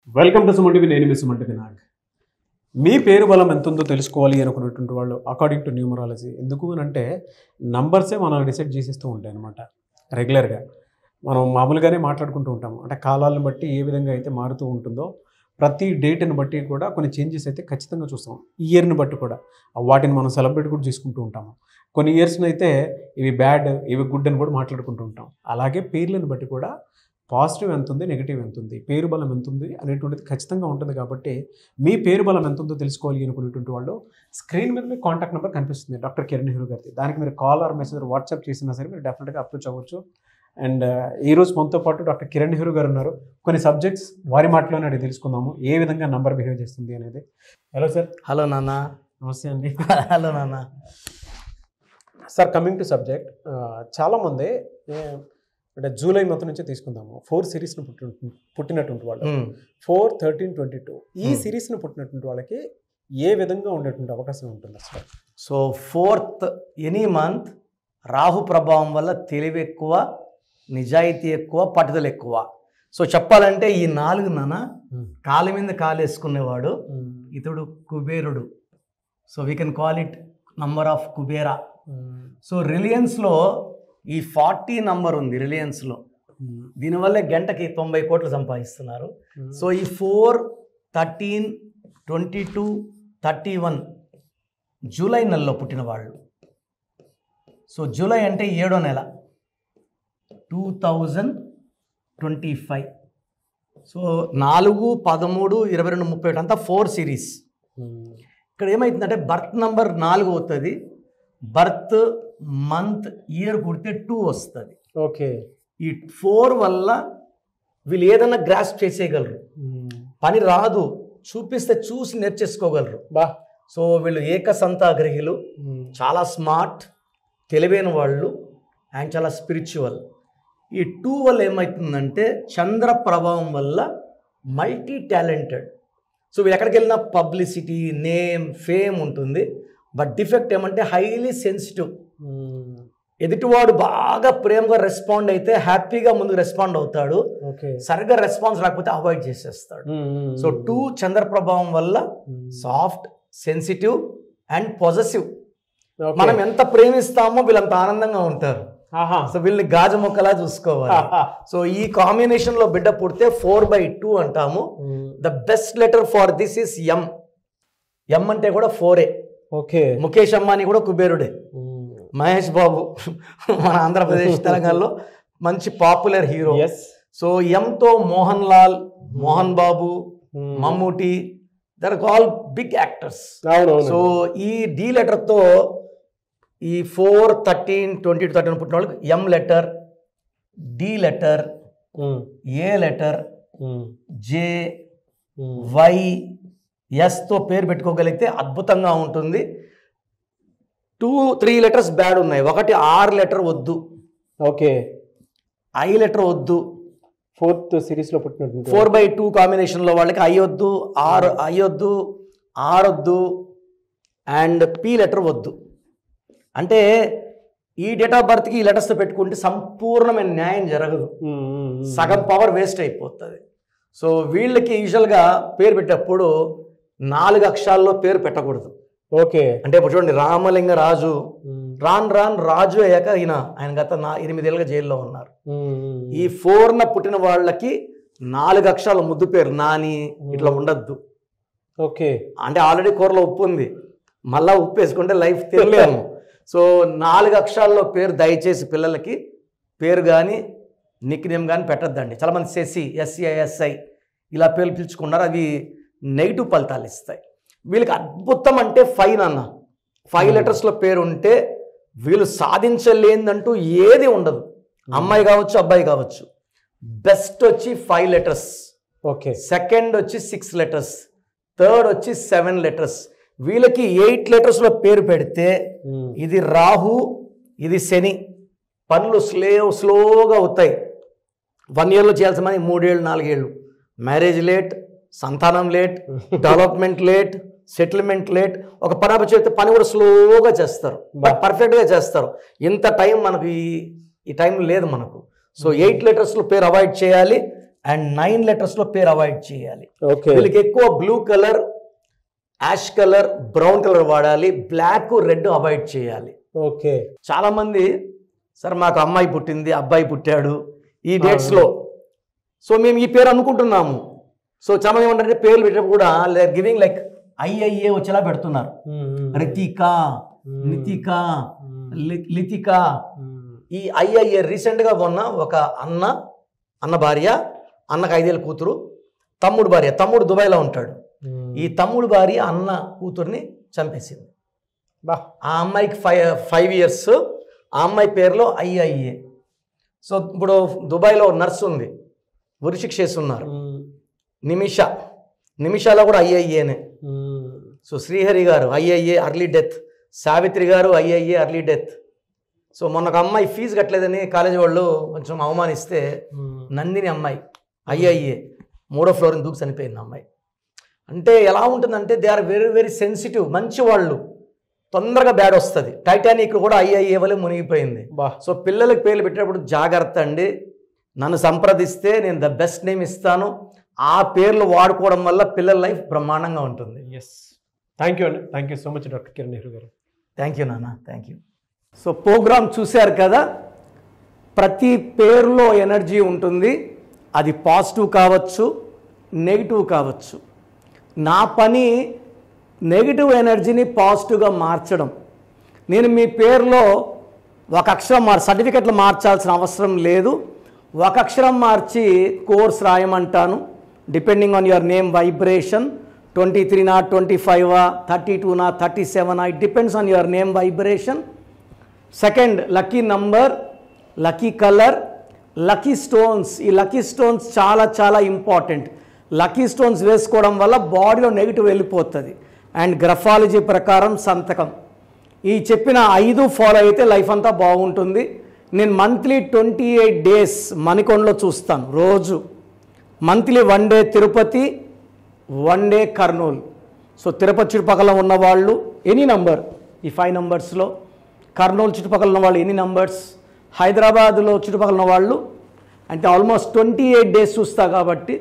Welcome to Suman TV. నేను మీ Suman TV Nag. మీ పేరు బలం ఎంత ఉందో తెలుసుకోవాలి అనుకున్నటువంటి వాళ్ళు అకార్డింగ్ టు న్యూమరాలజీ ఎందుకు అని అంటే నంబర్సే మనం డిసైడ్ చేసేస్తూ ఉంటాయి అనమాట. రెగ్యులర్గా మనం మామూలుగానే మాట్లాడుకుంటూ ఉంటాము. అంటే కాలాలను బట్టి ఏ విధంగా అయితే మారుతూ ఉంటుందో ప్రతి డేట్ని బట్టి కూడా కొన్ని చేంజెస్ అయితే ఖచ్చితంగా చూస్తాం. ఇయర్ని బట్టి కూడా వాటిని మనం సెలబ్రేట్ కూడా చేసుకుంటూ ఉంటాము. కొన్ని ఇయర్స్ని అయితే ఇవి బ్యాడ్, ఇవి గుడ్ అని కూడా మాట్లాడుకుంటూ ఉంటాం. అలాగే పేర్లను బట్టి కూడా పాజిటివ్ ఎంత ఉంది, నెగిటివ్ ఎంత ఉంది, పేరు బలం ఎంత ఉంది అనేటువంటిది ఖచ్చితంగా ఉంటుంది. కాబట్టి మీ పేరు బలం ఎంత ఉందో తెలుసుకోవాలి అనుకునేటువంటి వాళ్ళు స్క్రీన్ మీద మీ కాంటాక్ట్ నెంబర్ కనిపిస్తుంది, డాక్టర్ కిరణ్ నెహ్రూ గారిది. దానికి మీరు కాల్ ఆర్ మెసేజ్ వాట్సాప్ చేసినా సరే మీరు డెఫినెట్గా అప్రోచ్ అవ్వచ్చు. అండ్ ఈరోజు మనతో పాటు డాక్టర్ కిరణ్ నెహ్రూ గారు ఉన్నారు. కొన్ని సబ్జెక్ట్స్ వారి మాటలోనే అడిగి తెలుసుకుందాము ఏ విధంగా నంబర్ బిహేవ్ చేస్తుంది అనేది. Hello sir. హలో నాన్న. నమస్తే అండి. హలో నాన్న. సార్, కమింగ్ టు సబ్జెక్ట్, చాలామంది అంటే జూలై మంత్ నుంచి తీసుకుందాము 4 సిరీస్ను పుట్టినటువంటి వాళ్ళు 4, 13, 22 ఈ సిరీస్ను పుట్టినటువంటి వాళ్ళకి ఏ విధంగా ఉండేటువంటి అవకాశం ఉంటుంది అసలు? So 4th any month Rahu ప్రభావం వల్ల తెలివి ఎక్కువ, నిజాయితీ ఎక్కువ, పట్టుదల ఎక్కువ. సో చెప్పాలంటే ఈ 4 నాన్న కాలు మీద కాలు వేసుకునేవాడు ఇతడు కుబేరుడు. So we can call it number of Kubera. So రిలయన్స్లో ఈ 40 నంబర్ ఉంది రిలయన్స్లో. దీనివల్లే గంటకి 90 కోట్లు సంపాదిస్తున్నారు. సో ఈ 4, 13, 22, 31 జూలై నెలలో పుట్టిన వాళ్ళు. సో జూలై అంటే 7వ నెల 2025. సో 4, 13, 22, 31 అంతా 4 సిరీస్. ఇక్కడ ఏమవుతుందంటే బర్త్ నంబర్ 4 అవుతుంది, బర్త్ మంత్ ఇయర్ పుడితే 2 వస్తుంది. ఓకే. ఈ 4 వల్ల వీళ్ళు ఏదన్నా గ్రాస్ప్ చేసేయగలరు. పని రాదు, చూపిస్తే చూసి నేర్చేసుకోగలరు. సో వీళ్ళు ఏకసంతాగ్రహులు, చాలా స్మార్ట్, తెలివైన వాళ్ళు అండ్ చాలా స్పిరిచువల్. ఈ 2 వల్ల ఏమవుతుందంటే చంద్ర ప్రభావం వల్ల మల్టీ టాలెంటెడ్. సో వీళ్ళు ఎక్కడికి వెళ్ళినా పబ్లిసిటీ, నేమ్, ఫేమ్ ఉంటుంది. బట్ డిఫెక్ట్ ఏమంటే హైలీ సెన్సిటివ్. ఎదుటివాడు బాగా ప్రేమగా రెస్పాండ్ అయితే హ్యాపీగా ముందుకు రెస్పాండ్ అవుతాడు, సరిగ్గా రెస్పాన్స్ రాకపోతే అవాయిడ్ చేసేస్తాడు. సో 2 చంద్ర ప్రభావం వల్ల సాఫ్ట్, సెన్సిటివ్ అండ్ పొజెసివ్. మనం ఎంత ప్రేమిస్తామో వీళ్ళంత ఆనందంగా ఉంటారు. సో వీళ్ళని గాజు మొక్కలా చూసుకోవాలి. సో ఈ కాంబినేషన్ లో బిడ్డ పుడితే 4/2 అంటాము. The best letter for this is M. M అంటే కూడా 4. ఓకే. ముఖేష్ అంబానీ కూడా కుబేరుడే. మహేష్ బాబు మన ఆంధ్రప్రదేశ్ తెలంగాణలో మంచి పాపులర్ హీరో. సో ఎంతో Mohan Lal, Mohan Babu, Mammootty, there all big actors. So ఈ డి లెటర్తో ఈ 4, 13, 22, 31 పుట్టిన వాళ్ళకి M letter, D letter, A letter, J, Y, ఎస్తో పేరు పెట్టుకోగలిగితే అద్భుతంగా ఉంటుంది. 2, 3 లెటర్స్ బ్యాడ్ ఉన్నాయి. ఒకటి ఆర్ లెటర్ వద్దు. ఓకే. ఐ లెటర్ వద్దు. 4th సిరీస్లో పుట్టినట్టు 4/2 కాంబినేషన్లో వాళ్ళకి ఐ వద్దు, ఐ వద్దు, ఆర్ వద్దు అండ్ పి లెటర్ వద్దు. అంటే ఈ డేట్ ఆఫ్ బర్త్కి ఈ లెటర్స్తో పెట్టుకుంటే సంపూర్ణమైన న్యాయం జరగదు, సగం పవర్ వేస్ట్ అయిపోతుంది. సో వీళ్ళకి యూజువల్గా పేరు పెట్టేటప్పుడు 4 అక్షరాల్లో పేరు పెట్టకూడదు. ఓకే. అంటే ఇప్పుడు చూడండి, రామలింగ రాజు, రాన్ రాజు అయ్యాక ఆయన గత 8 ఏళ్ళుగా జైల్లో ఉన్నారు. ఈ 4న పుట్టిన వాళ్ళకి 4 అక్షరాల ముద్దు పేరు నాని ఇట్లా ఉండద్దు. ఓకే. అంటే ఆల్రెడీ కూరలో ఉప్పు ఉంది, మళ్ళా ఉప్పు వేసుకుంటే లైఫ్ తినలేము. సో 4 అక్షరాల్లో పేరు దయచేసి పిల్లలకి పేరు కానీ నిక్ నేమ్ కానీ పెట్టద్దండి. చాలామంది శశి, SCISI ఇలా పేర్లు పిలుచుకున్నారు, అవి నెగిటివ్ ఫలితాలు ఇస్తాయి. వీళ్ళకి అద్భుతం అంటే 5 నాన్న. 5 లెటర్స్లో పేరు ఉంటే వీళ్ళు సాధించలేదంటూ ఏది ఉండదు. అమ్మాయి కావచ్చు, అబ్బాయి కావచ్చు. బెస్ట్ వచ్చి 5 లెటర్స్. ఓకే. సెకండ్ వచ్చి 6 లెటర్స్, థర్డ్ వచ్చి 7 లెటర్స్. వీళ్ళకి 8 లెటర్స్లో పేరు పెడితే ఇది రాహు, ఇది శని. పనులు స్లోగా అవుతాయి. 1 ఇయర్లో చేయాల్సిన పని 3 ఏళ్ళు, 4 ఏళ్ళు. మ్యారేజ్ లేట్, సంతానం late, development late, settlement late. ఒక పని చేస్తే పని కూడా స్లోగా చేస్తారు, బట్ పర్ఫెక్ట్గా చేస్తారు. ఇంత టైం మనకు ఈ టైం లేదు మనకు. సో 8 లెటర్స్లో పేరు అవాయిడ్ చేయాలి. అండ్ 9 లెటర్స్లో పేరు అవాయిడ్ చేయాలి. ఓకే. వీళ్ళకి ఎక్కువ blue colour, ash colour, brown colour వాడాలి. బ్లాక్, రెడ్ అవాయిడ్ చేయాలి. ఓకే. చాలామంది సార్ మాకు అమ్మాయి పుట్టింది, అబ్బాయి పుట్టాడు ఈ డేట్స్లో, సో మేము ఈ పేరు అనుకుంటున్నాము. సో చాలామంది ఏమంటారంటే పేర్లు పెట్టినప్పుడు కూడా గివింగ్ లైక్ ఐఐఏ వచ్చేలా పెడుతున్నారు. రితిక, నితిక, లితిక. ఈ ఐఐఏ రీసెంట్గా మొన్న ఒక అన్న భార్య, అన్నకు 5 ఏళ్ళ కూతురు, తమ్ముడు భార్య, తమ్ముడు దుబాయ్లో ఉంటాడు. ఈ తమ్ముడు భార్య అన్న కూతుర్ని చంపేసింది. ఆ అమ్మాయికి 5 years, ఆ అమ్మాయి పేరులో ఐఐఏ. సో ఇప్పుడు దుబాయ్లో నర్సు ఉంది, ఉరిశిక్ష చేస్తున్నారు. నిమిషాలో కూడా ఐఐఏనే. సో శ్రీహరి గారు ఐఐఏ అర్లీ డెత్, సావిత్రి గారు ఐఐఏ అర్లీ డెత్. సో మొన్న ఒక అమ్మాయి ఫీజు కట్టలేదని కాలేజీ వాళ్ళు కొంచెం అవమానిస్తే నందిని అమ్మాయి ఐఐఏ 3వ ఫ్లోర్ దూకి చనిపోయింది అమ్మాయి. అంటే ఎలా ఉంటుందంటే they are very very sensitive, మంచి వాళ్ళు, తొందరగా బ్యాడ్ వస్తుంది. టైటానిక్ కూడా ఐఐఏ వల్ల మునిగిపోయింది. సో పిల్లలకి పేర్లు పెట్టేటప్పుడు జాగ్రత్త అండి. నన్ను సంప్రదిస్తే నేను ద బెస్ట్ నేమ్ ఇస్తాను. ఆ పేర్లు వాడుకోవడం వల్ల పిల్లల లైఫ్ బ్రహ్మాండంగా ఉంటుంది. ఎస్, థ్యాంక్ యూ అండి. Thank you so much doctor Kiran Nehru గారు. థ్యాంక్ యూ నాన్న, థ్యాంక్ యూ. సో ప్రోగ్రామ్ చూశారు కదా, ప్రతి పేరులో ఎనర్జీ ఉంటుంది. అది పాజిటివ్ కావచ్చు, నెగిటివ్ కావచ్చు. నా పని నెగిటివ్ ఎనర్జీని పాజిటివ్గా మార్చడం. నేను మీ పేరులో ఒక అక్షరం సర్టిఫికెట్లు మార్చాల్సిన అవసరం లేదు. ఒక అక్షరం మార్చి కోర్స్ రాయమంటాను. Depending on your name vibration, 23 25 32 37, it depends on your name vibration. Second, lucky number, lucky colour, lucky stones. ఈ లక్కీ స్టోన్స్ చాలా చాలా ఇంపార్టెంట్. లక్కీ స్టోన్స్ వేసుకోవడం వల్ల బాడీలో నెగిటివ్ వెళ్ళిపోతుంది. అండ్ గ్రఫాలజీ ప్రకారం సంతకం. ఈ చెప్పిన 5 ఫాలో అయితే లైఫ్ అంతా బాగుంటుంది. నేను మంత్లీ 28 days మణికొండలో చూస్తాను రోజు. Monthly 1 day Tirupati, 1 day Kurnool. So Tirupati చుట్టుపక్కల ఉన్నవాళ్ళు ఎనీ నంబర్, ఈ 5 numbers, కర్నూలు చుట్టుపక్కల ఉన్న వాళ్ళు ఎనీ నంబర్స్, హైదరాబాద్లో చుట్టుపక్కల ఉన్న వాళ్ళు, అంటే ఆల్మోస్ట్ 28 days చూస్తా. కాబట్టి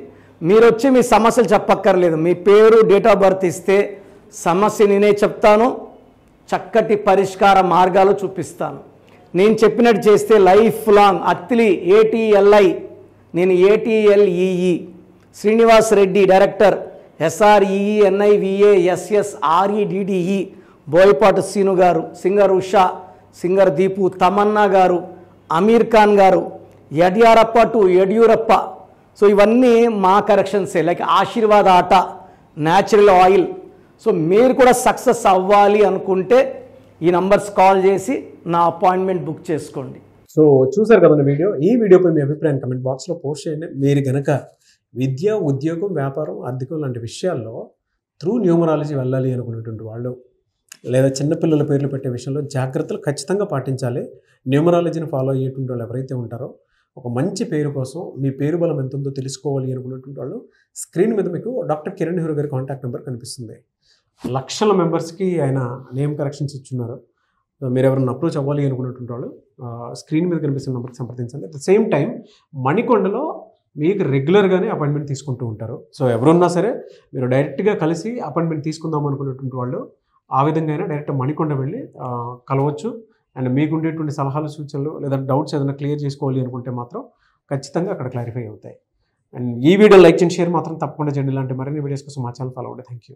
మీరు వచ్చి మీ సమస్యలు చెప్పక్కర్లేదు. మీ పేరు, డేట్ ఆఫ్ బర్త్ ఇస్తే సమస్య నేనే చెప్తాను, చక్కటి పరిష్కార మార్గాలు చూపిస్తాను. నేను చెప్పినట్టు చేస్తే లైఫ్ లాంగ్. అత్తిలి ATLI, నేను ATLEE, Srinivas Reddy director, SREENIVASSREDDE, Boyapati Seenu garu, singer Usha, singer Deepu, Tamanna garu, Aamir Khan గారు, యడ్యారప్ప టు యడ్యూరప్ప. సో ఇవన్నీ మా కరెక్షన్సే. లైక్ ఆశీర్వాద ఆట, న్యాచురల్ ఆయిల్. సో మీరు కూడా సక్సెస్ అవ్వాలి అనుకుంటే ఈ నంబర్స్ కాల్ చేసి నా అపాయింట్మెంట్ బుక్ చేసుకోండి. సో చూసారు కదండి వీడియో. ఈ వీడియోపై మీ అభిప్రాయం కమెంట్ బాక్స్లో పోస్ట్ చేయండి. మీరు కనుక విద్య, ఉద్యోగం, వ్యాపారం, ఆర్థికం లాంటి విషయాల్లో త్రూ న్యూమరాలజీ వెళ్ళాలి అనుకునేటువంటి వాళ్ళు, లేదా చిన్నపిల్లల పేర్లు పెట్టే విషయంలో జాగ్రత్తలు ఖచ్చితంగా పాటించాలి. న్యూమరాలజీని ఫాలో అయ్యేటువంటి వాళ్ళు ఎవరైతే ఉంటారో, ఒక మంచి పేరు కోసం మీ పేరు బలం ఎంత ఉందో తెలుసుకోవాలి అనుకునేటువంటి వాళ్ళు, స్క్రీన్ మీద మీకు డాక్టర్ కిరణ్ నెహ్రూ గారి కాంటాక్ట్ నెంబర్ కనిపిస్తుంది. లక్షల మెంబర్స్కి ఆయన నేమ్ కరెక్షన్స్ ఇచ్చున్నారు. మీరు ఎవరైనా అప్రోచ్ అవ్వాలి అనుకునేటువంటి వాళ్ళు స్క్రీన్ మీద కనిపిస్తున్న నెంబర్కి సంప్రదించండి. అట్ ద సేమ్ టైం మణికొండలో మీకు రెగ్యులర్గానే అపాయింట్మెంట్ తీసుకుంటూ ఉంటారు. సో ఎవరున్నా సరే మీరు డైరెక్ట్గా కలిసి అపాయింట్మెంట్ తీసుకుందాం అనుకునేటువంటి వాళ్ళు ఆ విధంగా అయినా డైరెక్ట్ మణికొండ వెళ్ళి కలవచ్చు. అండ్ మీకు ఉండేటువంటి సలహాలు, సూచనలు లేదా డౌట్స్ ఏదైనా క్లియర్ చేసుకోవాలి అనుకుంటే మాత్రం ఖచ్చితంగా అక్కడ క్లారిఫై అవుతాయి. అండ్ ఈ వీడియో లైక్ చేయండి, షేర్ మాత్రం తప్పకుండా చేయండి. ఇలాంటి మరిన్ని వీడియోస్ కోసం మా ఛానల్ ఫాలో అవ్వండి. Thank you.